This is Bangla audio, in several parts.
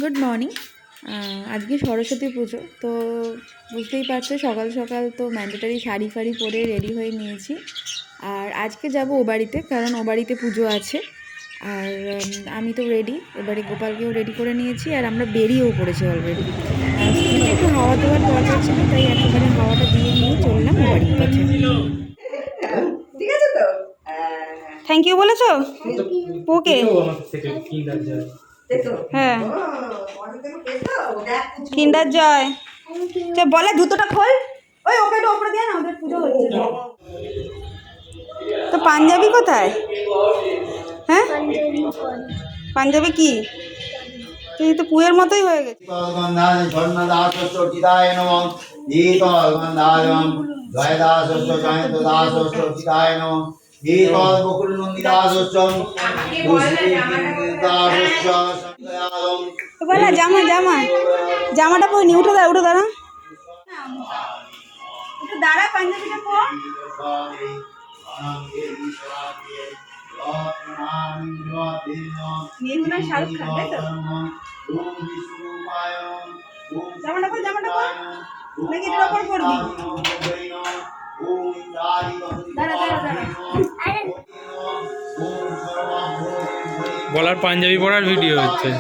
Good morning. আজকে সরস্বতী পুজো, তো বুঝতেই পারছো সকাল সকাল তো ম্যান্ডেটারি শাড়ি ফাড়ি পরে রেডি হয়ে নিয়েছি। আর আজকে যাব ও বাড়িতে, কারণ ও বাড়িতে পুজো আছে। আর আমি তো রেডি, এবারে গোপালকেও রেডি করে নিয়েছি, আর আমরা বেরিয়েও পড়েছি অলরেডি। স্কুলে একটু হাওয়া দেওয়ার দরকার ছিল, তাই একেবারে হাওয়াটা দিয়ে নিয়ে চললাম ও বাড়ির পথে। ঠিক আছে তো। থ্যাংক ইউ বলেছো ওকে? হ্যাঁ, কিন্ডার জয় বলে জুতোটা খোল। ওই ওকে একটু ওপরে দিয়ে না, ওদের পুজো হচ্ছে। তো পাঞ্জাবি কোথায়? হ্যাঁ, পাঞ্জাবি কি? তুই তো পুয়ের মতোই হয়ে গেছে। বলা জামা জামা জামাটা পরে নি, উঠে দাঁড়া উঠে দাঁড়া, একটু দাঁড়া, পাঞ্জাবিটা পর। শাহরুখ খান, তাই তো? জামাটা পর, জামাটা পর, নাকি এটার ওপর পরবি? দাঁড়া দাঁড়া দাঁড়া। বলার পাঞ্জাবি পরার ভিডিও হচ্ছে।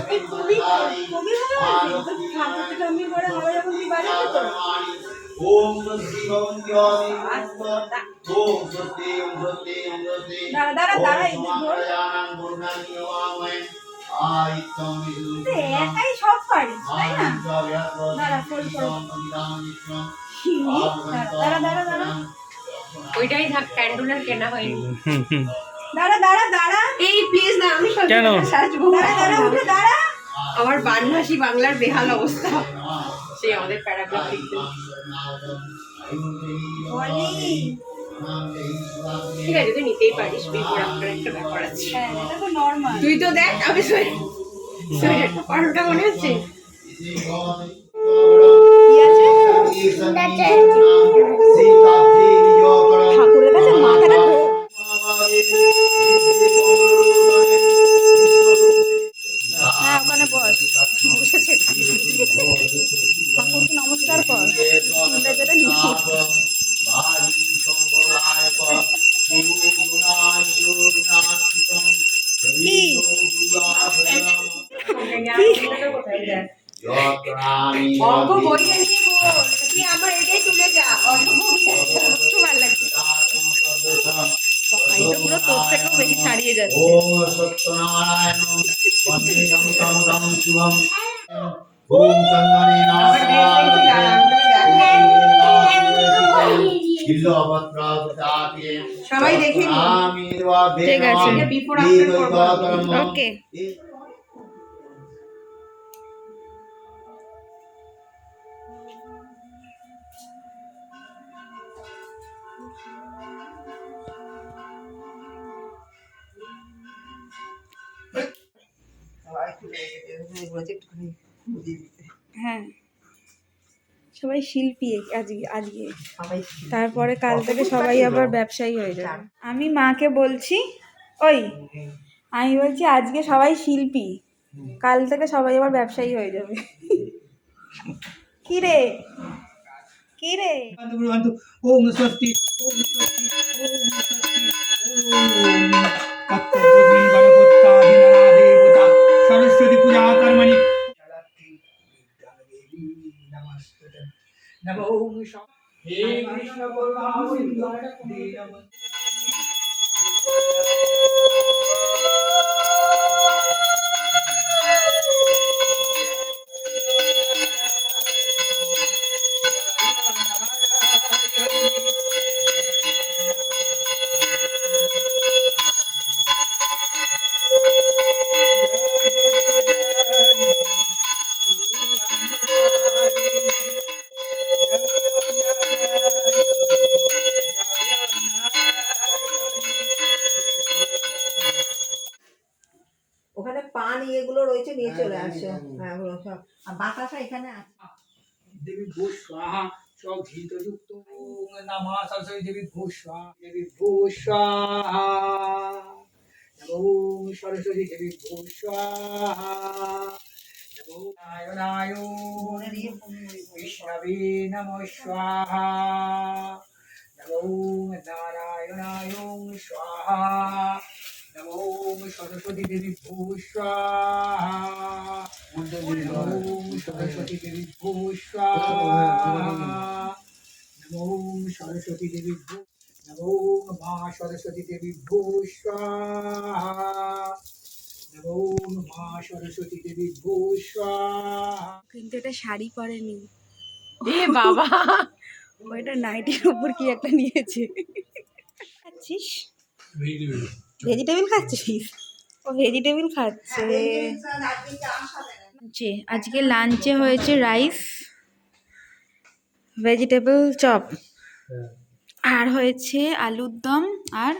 একাই সব পারিস, তাই না? দাঁড়া দাঁড়া দাঁড়া, ওইটাই থাক, প্যান্ডুলার কেনা হয়নি। দাঁড়া দাঁড়া দাঁড়া, এই প্লিজ না, আমি কেন? সাজবো। দাঁড়া দাঁড়া উঠে দাঁড়া। আমার বানভাসী বাংলার বেহাল অবস্থা, সে আমাদের প্যারাগ্রাফ লিখতে। ঠিক আছে, তুই নিতেই পারিস, বিফোর আফটার একটা ব্যাপার আছে। হ্যাঁ, এটা তো নরমাল। তুই তো দেখ, আমি সোয়েটারটা পারোটা মনে হচ্ছে। ঠাকুরের কাছে মাথাটা ঠোক। হ্যাঁ, ওখানে বস, বসেছে ঠাকুরকে নমস্কার কর। যেটা নিয়ে অঙ্ক বইটা নিয়ে বল, তুই আমার এটাই তুলে যা। অঙ্ক খুব ভালো লাগছে, পুরো তোর থেকেও বেশি ছাড়িয়ে যাচ্ছে। সবাই দেখে ঠিক আছে, বিফোর আফটার ওকে। হ্যাঁ, সবাই শিল্পী আজকে আজকে, তারপরে কাল থেকে সবাই আবার ব্যবসায়ী হয়ে যাবে। আমি মাকে বলছি, ওই আমি বলছি আজকে সবাই শিল্পী, কাল থেকে সবাই আবার ব্যবসায়ী হয়ে যাবে। কি রে কি রে? ওম স্বস্তি ওম স্বস্তি ওম স্বস্তি ওম তত্ত্ববোধিনী গণপত্যাদিনা দেবতা সরস্বতী পূজা কর্মণি নমস্তে নমো ওম হে কৃষ্ণ করুণাবন্ধু ওখানে পান এগুলো রয়েছে, নিয়ে চলে আসো। হ্যাঁ, ওগুলো সব, আর বাতাসা এখানে আছে। দেবী ভূ স্বাহা স্বঘৃতযুক্ত ওম নমঃ সরস্বতী দেবী ভূ স্বাহা দেবী ভূ স্বাহা নমো ওম সরস্বতী দেবী ভূ স্বাহা নমো নারায়ণায় বিষ্ণবে নমঃ স্বাহা নমো নারায়ণায় স্বাহা নমো সরস্বতী দেবী ভূ স্বাহা নমো সরস্বতী দেবী ভূ স্বাহা নমো সরস্বতী দেবী ভূ নমো মা সরস্বতী দেবী ভূ স্বাহা নমো মা সরস্বতী দেবী ভূ স্বাহা। কিন্তু এটা শাড়ি পরেনি এ বাবা, ওইটা নাইটির উপর কি একটা নিয়েছে। খাচ্ছিস? ভেজিটেবিল খাচ্ছিস? ও ভেজিটেবিল খাচ্ছে। আজকে লাঞ্চে হয়েছে রাইস, ভেজিটেবল চপ, আর হয়েছে আলুর দম আর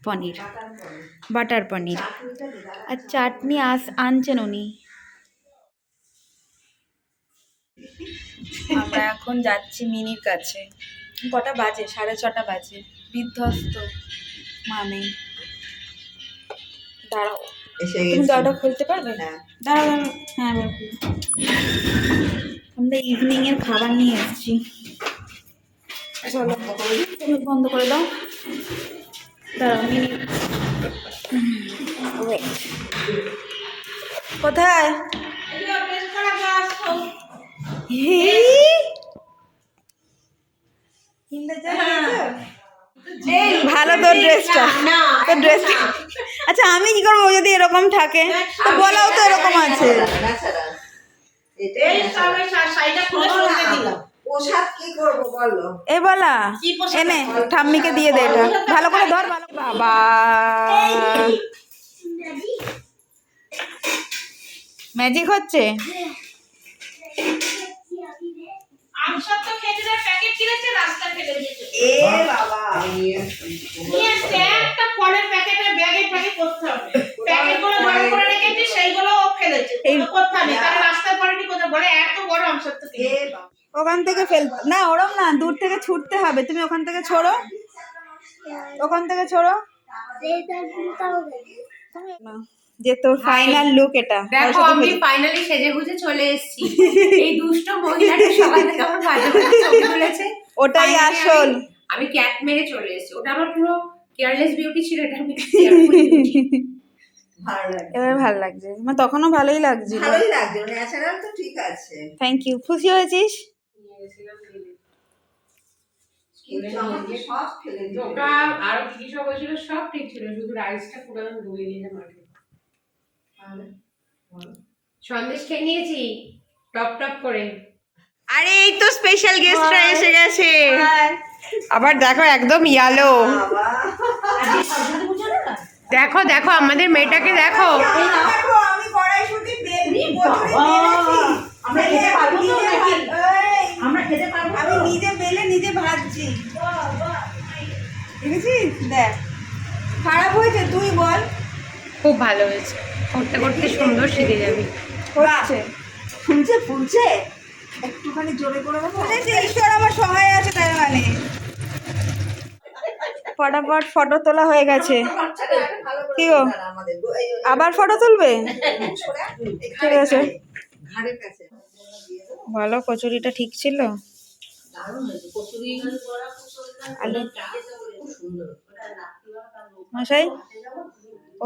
পনির, বাটার পনির, আর চাটনি আনছেন উনি। আমরা এখন যাচ্ছি মিনির কাছে। কটা বাজে? 6:30 বাজে। বিধ্বস্ত মানে দাঁড়াও, তুমি দরজা খুলতে পারবে? দাঁড়াও দাঁড়াও, হ্যাঁ এবার খুলো। আমরা ইভিনিং এর খাবার নিয়ে এসেছি। চলো তুমি বন্ধ করে দাও। দাঁড়াও মিনি, কোথায়? ভালো তোর ড্রেসটা, তোর ড্রেসটা। আচ্ছা আমি কি করবো যদি এরকম থাকে? তো বলাও তো এরকম আছে। এ বলা এনে ঠাম্মিকে দিয়ে দে, এটা ভালো করে ধর। ভালো বাবা, ম্যাজিক হচ্ছে। ওখান থেকে ফেল না, ওরম না, দূর থেকে ছুটতে হবে। তুমি ওখান থেকে ছোড়ো, ওখান থেকে ছোড়ো। যে তোর ফাইনাল লুক এটা। দেখো আমি ফাইনালি সেজেগুজে চলে এসেছি। এই দুষ্ট মহিলাটা সকাল থেকে আমার বাজে বাজে ছবি তুলেছে, ওটাই আসল। আমি ক্যাট মেরে চলে এসেছি। ওটা আমার পুরো কেয়ারলেস বিউটি ছিল, এটা আমি এবার ভালো লাগছে, মানে তখনও ভালোই লাগছে। ন্যাচারাল তো ঠিক আছে। Thank you. খুশি হয়েছিস? সব ফেলে দিল। ওটা আরো কি সব হয়েছিল সব ঠিক ছিল, শুধু রাইসটা পুরো ডুবে নিয়ে মাঠে। সন্দেশ খেয়ে নিয়েছি টপ টপ করে। আরে এই তো স্পেশাল গেস্টরা এসে গেছে। আবার দেখো একদম ইয়ালো। দেখো দেখো আমাদের মেয়েটাকে দেখো। আমি কড়াইশুঁটি আমরা খেতে পারবো, আমি নিজে বেলে নিজে ভাজছি। দেখেছিস? দেখ খারাপ হয়েছে তুই বল? খুব ভালো হয়েছে, করতে করতে সুন্দর শিখে যাবি। হচ্ছে ফুলছে ফুলছে, একটুখানি জোরে করে দেবো। ঈশ্বর আমার সহায় আছে তাই মানে। ফটাফট ফটো তোলা হয়ে গেছে। কি গো আবার ফটো তুলবে? ঠিক আছে। ভালো, কচুরিটা ঠিক ছিল। আলু মশাই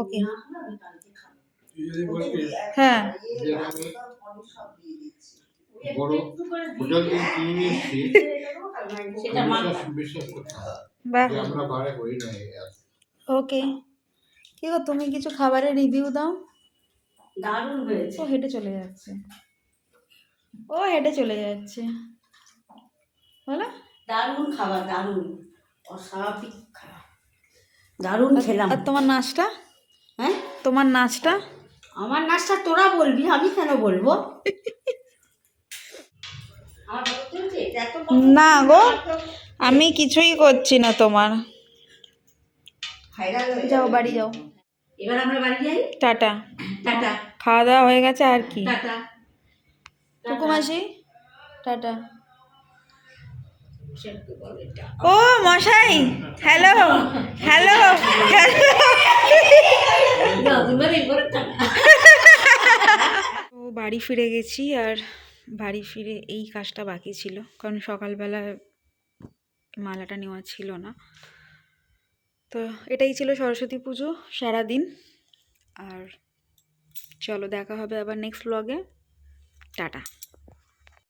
ওকে, হ্যাঁ বাহ ওকে। কি গো তুমি কিছু খাবারের রিভিউ দাও। দারুণ হয়েছে। ও হেঁটে চলে যাচ্ছে, ও হেঁটে চলে যাচ্ছে। বলো। দারুণ খাবার, দারুণ অস্বাভাবিক খাবার, দারুণ খেলাম। আর তোমার নাচটা? হ্যাঁ তোমার নাচটা? আমার নাচটা তোরা বলবি, আমি কেন বলবো? না গো আমি কিছুই করছি না তোমার। যাও বাড়ি যাও। এবার আমরা বাড়ি যাই। টাটা। টাটা। খাওয়া দাওয়া হয়ে গেছে আর কি। টাটা। টুকু মাসি টাটা। ও মশাই, হ্যালো হ্যালো হ্যালো। বাড়ি ফিরে গেছি, আর বাড়ি ফিরে এই কাজটা বাকি ছিল, কারণ সকালবেলা মালাটা নেওয়া ছিল না। তো এটাই ছিল সরস্বতী পুজো সারাদিন। আর চলো দেখা হবে আবার নেক্সট ব্লগে। টাটা।